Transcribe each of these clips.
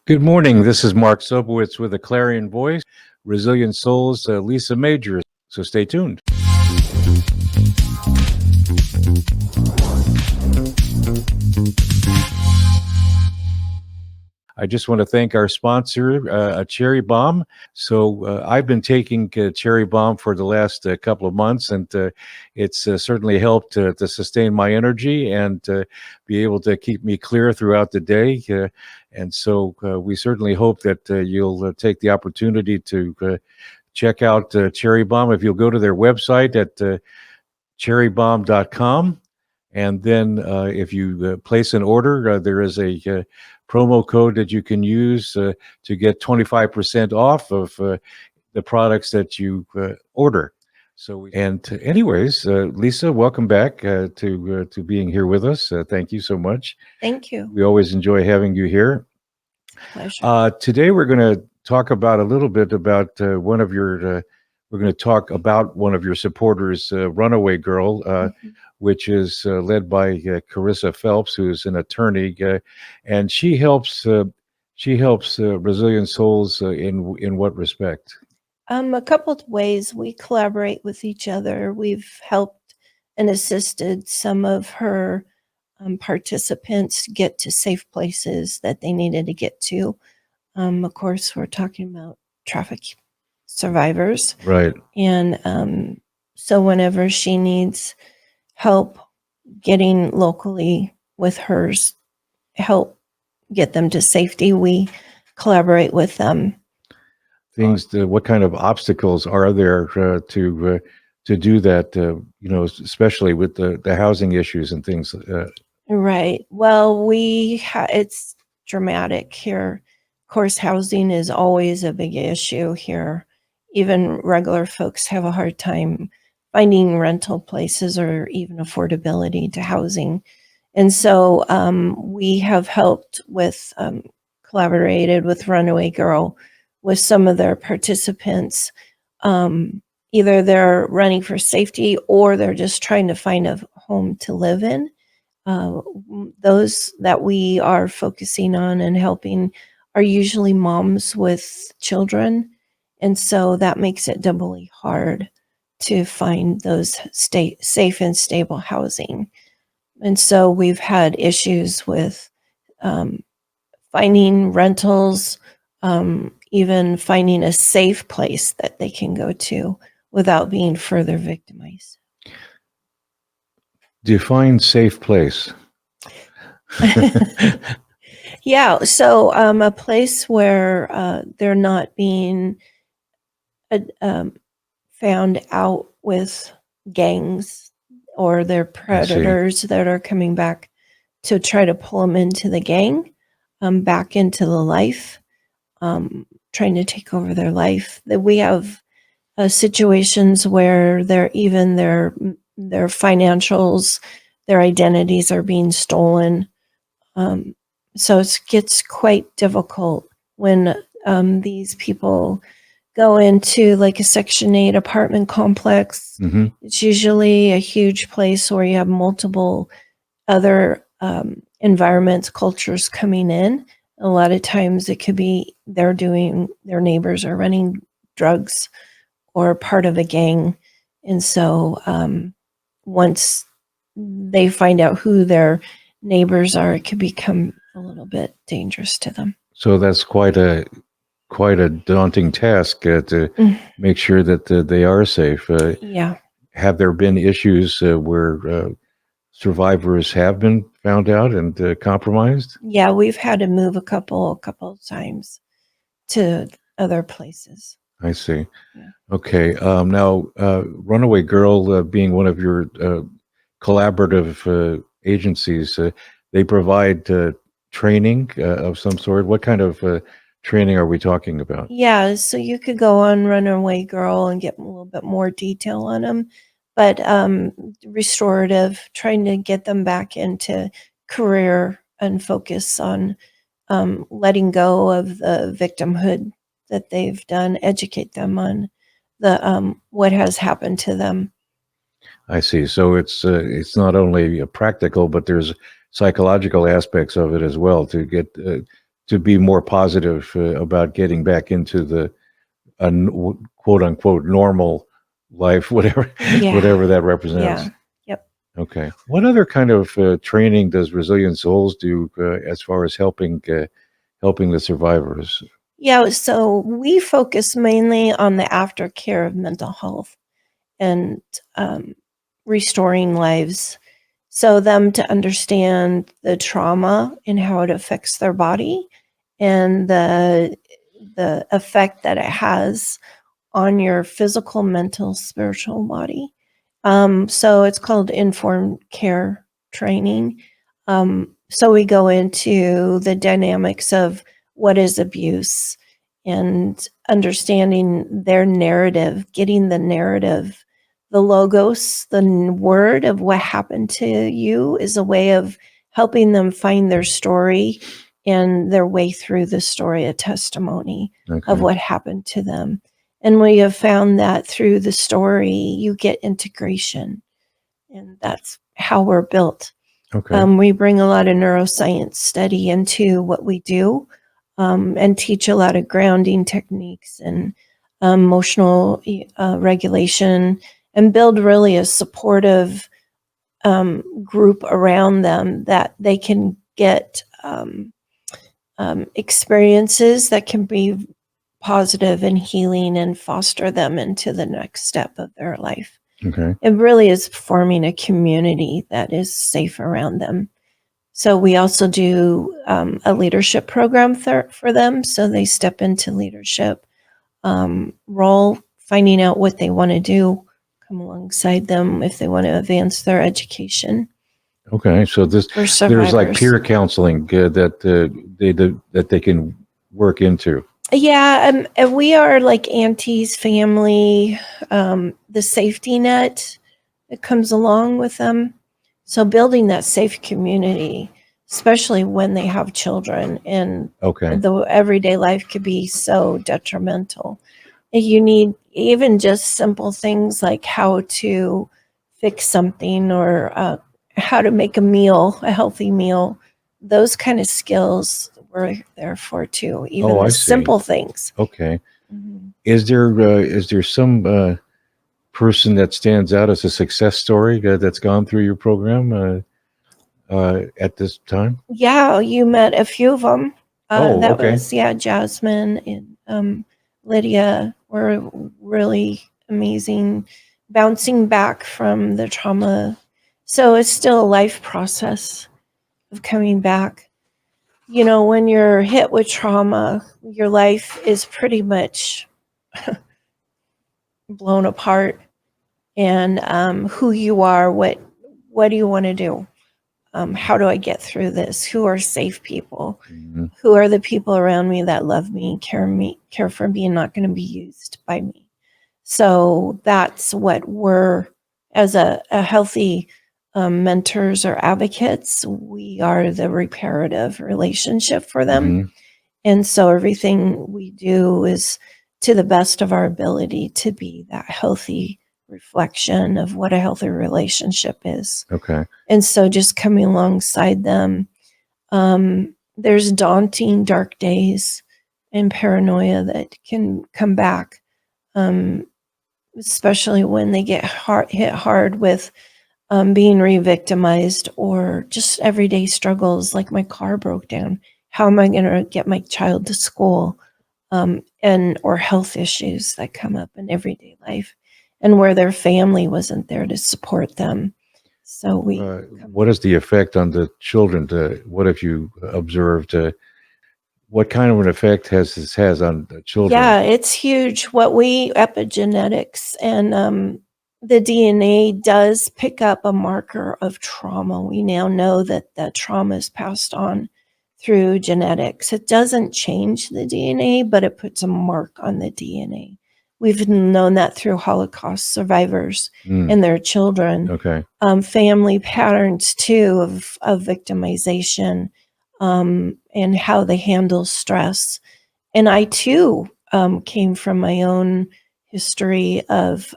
Good morning. This is Mark Sobowitz with a Clarion Voice, Resilient Souls, Lisa Major. So stay tuned. I just want to thank our sponsor, Cherry Bomb. So I've been taking Cherry Bomb for the last couple of months, and it's certainly helped to sustain my energy and be able to keep me clear throughout the day. And so we certainly hope that you'll take the opportunity to check out Cherry Bomb. If you'll go to their website at cherrybomb.com. And then if you place an order, there is a promo code that you can use to get 25% off of the products that you order. So, anyways, Lisa, welcome back to being here with us. Thank you so much. Thank you. We always enjoy having you here. Pleasure. Today, we're going to talk about a little bit about one of your. We're going to talk about one of your supporters, Runaway Girl, which is led by Carissa Phelps, who's an attorney, and she helps Resilient Souls in what respect? A couple of ways we collaborate with each other. We've helped and assisted some of her participants get to safe places that they needed to get to. Of course, we're talking about traffic survivors. Right. And so whenever she needs help getting locally with hers, help get them to safety, we collaborate with them. What kind of obstacles are there to do that, especially with the housing issues and things? Right. Well, it's dramatic here. Of course, housing is always a big issue here. Even regular folks have a hard time finding rental places or even affordability to housing. And so we have helped with, collaborated with Runaway Girl with some of their participants. Either they're running for safety or they're just trying to find a home to live in. Those that we are focusing on and helping are usually moms with children. And so that makes it doubly hard to find those safe and stable housing. And so we've had issues with finding rentals, even finding a safe place that they can go to without being further victimized. Define safe place. Yeah, so a place where they're not being found out with gangs or their predators that are coming back to try to pull them into the gang, back into the life, trying to take over their life. That we have situations where their financials, their identities are being stolen. So it gets quite difficult when these people go into like a Section 8 apartment complex. Mm-hmm. It's usually a huge place where you have multiple other environments, cultures coming in. A lot of times it could be their neighbors are running drugs or part of a gang. And so once they find out who their neighbors are, it could become a little bit dangerous to them. So that's quite a daunting task to make sure that they are safe. Yeah. Have there been issues where survivors have been found out and compromised? Yeah, we've had to move a couple of times to other places. I see. Yeah. Okay. Now, Runaway Girl being one of your collaborative agencies, they provide training of some sort. What kind of training are we talking about? Yeah, so you could go on Runaway Girl and get a little bit more detail on them, but restorative, trying to get them back into career and focus on letting go of the victimhood that they've done, educate them on the what has happened to them. I see. So it's not only practical, but there's psychological aspects of it as well to get to be more positive about getting back into the quote unquote normal life, whatever Yeah. whatever that represents. Yeah. Yep. Okay. What other kind of training does Resilient Souls do as far as helping the survivors? Yeah. So we focus mainly on the aftercare of mental health and restoring lives. So them to understand the trauma and how it affects their body and the effect that it has on your physical, mental, spiritual body. So it's called informed care training. So we go into the dynamics of what is abuse and understanding their narrative, getting the narrative, the logos, the word of what happened to you is a way of helping them find their story and their way through the story, a testimony of what happened to them. And we have found that through the story, you get integration. And that's how we're built. Okay. We bring a lot of neuroscience study into what we do and teach a lot of grounding techniques and emotional regulation and build really a supportive group around them that they can get experiences that can be positive and healing and foster them into the next step of their life. Okay. It really is forming a community that is safe around them. So we also do a leadership program for them. So they step into leadership role, finding out what they want to do, come alongside them if they want to advance their education. Okay. So there's like peer counseling that they can work into. Yeah, and we are like aunties, family, the safety net that comes along with them. So building that safe community, especially when they have children, and the everyday life could be so detrimental. You need even just simple things like how to fix something or how to make a meal, a healthy meal. Those kind of skills we're there for too. Even the simple things. Okay. Mm-hmm. Is there some person that stands out as a success story that's gone through your program at this time? Yeah, you met a few of them. Was Jasmine and Lydia were really amazing, bouncing back from the trauma. So it's still a life process of coming back. You know, when you're hit with trauma, your life is pretty much blown apart. And who you are, what do you want to do? How do I get through this? Who are safe people? Mm-hmm. Who are the people around me that love me, care for me, and not going to be used by me? So that's what we're, as a healthy mentors or advocates, we are the reparative relationship for them. Mm-hmm. And so everything we do is to the best of our ability to be that healthy reflection of what a healthy relationship is. Okay. And so just coming alongside them, there's daunting, dark days and paranoia that can come back, especially when they get hit hard with being re-victimized or just everyday struggles like my car broke down. How am I going to get my child to school? Or health issues that come up in everyday life and where their family wasn't there to support them. So what is the effect on the children? What have you observed? What kind of an effect has this on the children? Yeah, it's huge. Epigenetics and the DNA does pick up a marker of trauma. We now know that the trauma is passed on through genetics. It doesn't change the DNA, but it puts a mark on the DNA. We've known that through Holocaust survivors and their children. Okay. Family patterns too of victimization and how they handle stress. And I too came from my own history of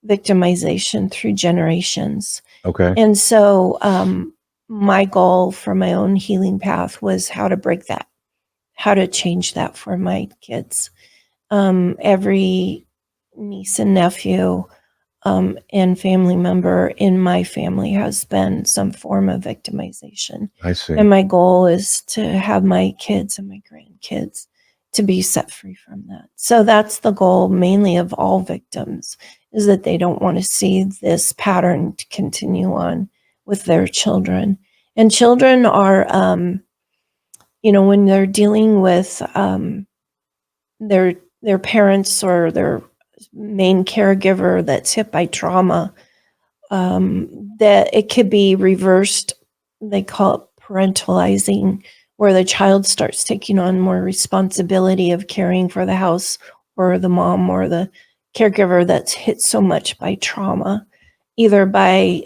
victimization through generations. Okay. And so my goal for my own healing path was how to break that. how to change that for my kids. Every niece and nephew and family member in my family has been some form of victimization. I see. And my goal is to have my kids and my grandkids to be set free from that. So that's the goal mainly of all victims, is that they don't want to see this pattern to continue on with their children. And children are, when they're dealing with their parents or their main caregiver that's hit by trauma, that it could be reversed. They call it parentalizing, where the child starts taking on more responsibility of caring for the house or the mom or the caregiver that's hit so much by trauma, either by,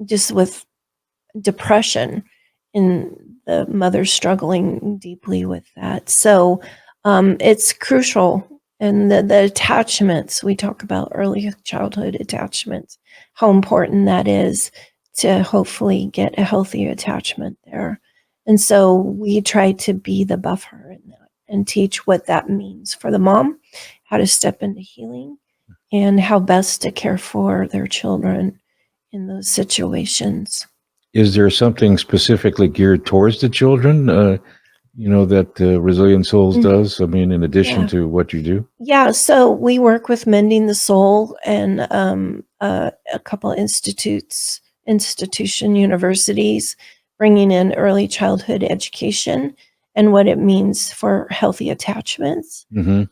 just with depression, and the mother struggling deeply with that. So it's crucial. And the attachments, we talk about early childhood attachments, how important that is to hopefully get a healthy attachment there. And so we try to be the buffer in that and teach what that means for the mom, how to step into healing, and how best to care for their children in those situations. Is there something specifically geared towards the children, that Resilient Souls does? I mean, in addition Yeah. to what you do? Yeah, so we work with Mending the Soul and a couple universities, bringing in early childhood education and what it means for healthy attachments. Hmm.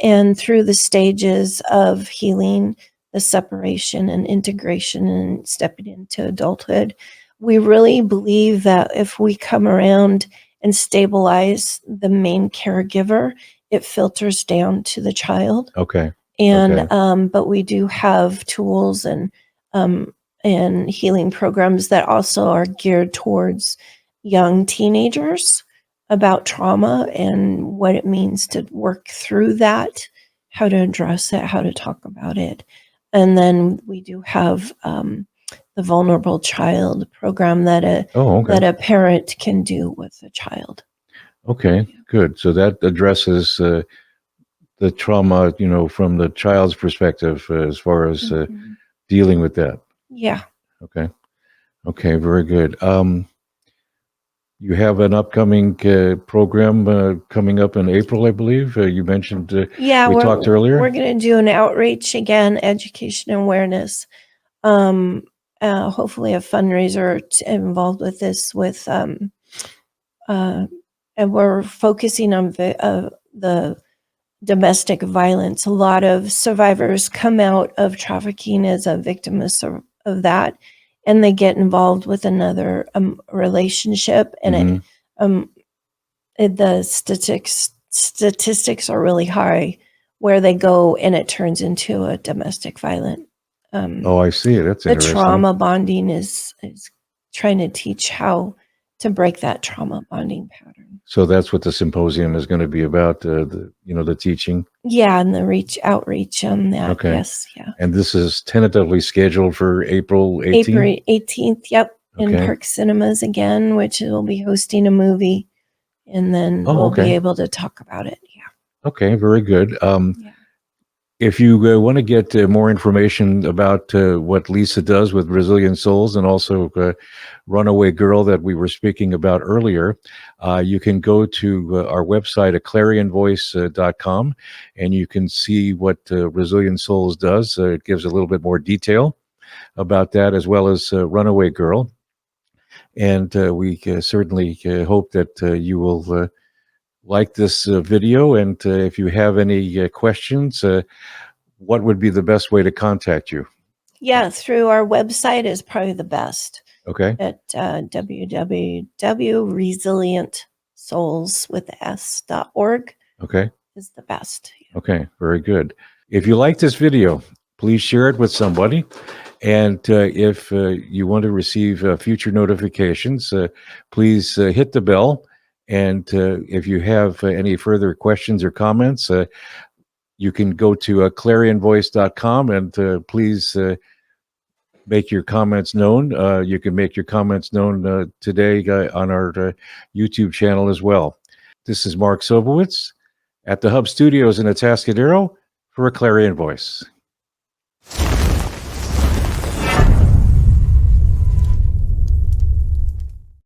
And through the stages of healing, the separation and integration and stepping into adulthood, we really believe that if we come around and stabilize the main caregiver, it filters down to the child. Okay. And Okay. but we do have tools and healing programs that also are geared towards young teenagers about trauma and what it means to work through that, how to address it, how to talk about it. And then we do have the vulnerable child program that Oh, okay. that a parent can do with a child. Okay, good. So that addresses the trauma, from the child's perspective, as far as Mhm. dealing with that. Yeah. Okay. Okay, very good. You have an upcoming program coming up in April, I believe. You mentioned Yeah, we talked earlier. we're going to do an outreach again, education and awareness. Hopefully a fundraiser involved with this and we're focusing on the domestic violence. A lot of survivors come out of trafficking as a victim of that, and they get involved with another relationship, and Mhm. the statistics are really high where they go and it turns into a domestic violent. Oh, I see. That's The interesting. trauma bonding is trying to teach how to break that trauma bonding pattern. So that's what the symposium is going to be about, the teaching. Yeah, and the outreach on that. Okay. Yes, yeah. And this is tentatively scheduled for April 18th? April 18th, yep, in Okay. Park Cinemas again, which will be hosting a movie, and then Oh, we'll be okay. able to talk about it. Yeah. Okay, very good. Yeah. If you want to get more information about what Lisa does with Resilient Souls and also Runaway Girl that we were speaking about earlier, you can go to our website at clarionvoice.com and you can see what Resilient Souls does. It gives a little bit more detail about that, as well as Runaway Girl. And we certainly hope that you will like this video. And if you have any questions, what would be the best way to contact you? Yeah, through our website is probably the best. Okay. At www.resilientsouls.org Okay. is the best. Okay. Very good. If you like this video, please share it with somebody. And if you want to receive future notifications, please hit the bell. And if you have any further questions or comments, you can go to clarionvoice.com and please make your comments known. You can make your comments known today on our YouTube channel as well. This is Mark Sobowitz at the Hub Studios in Atascadero for a Clarion Voice.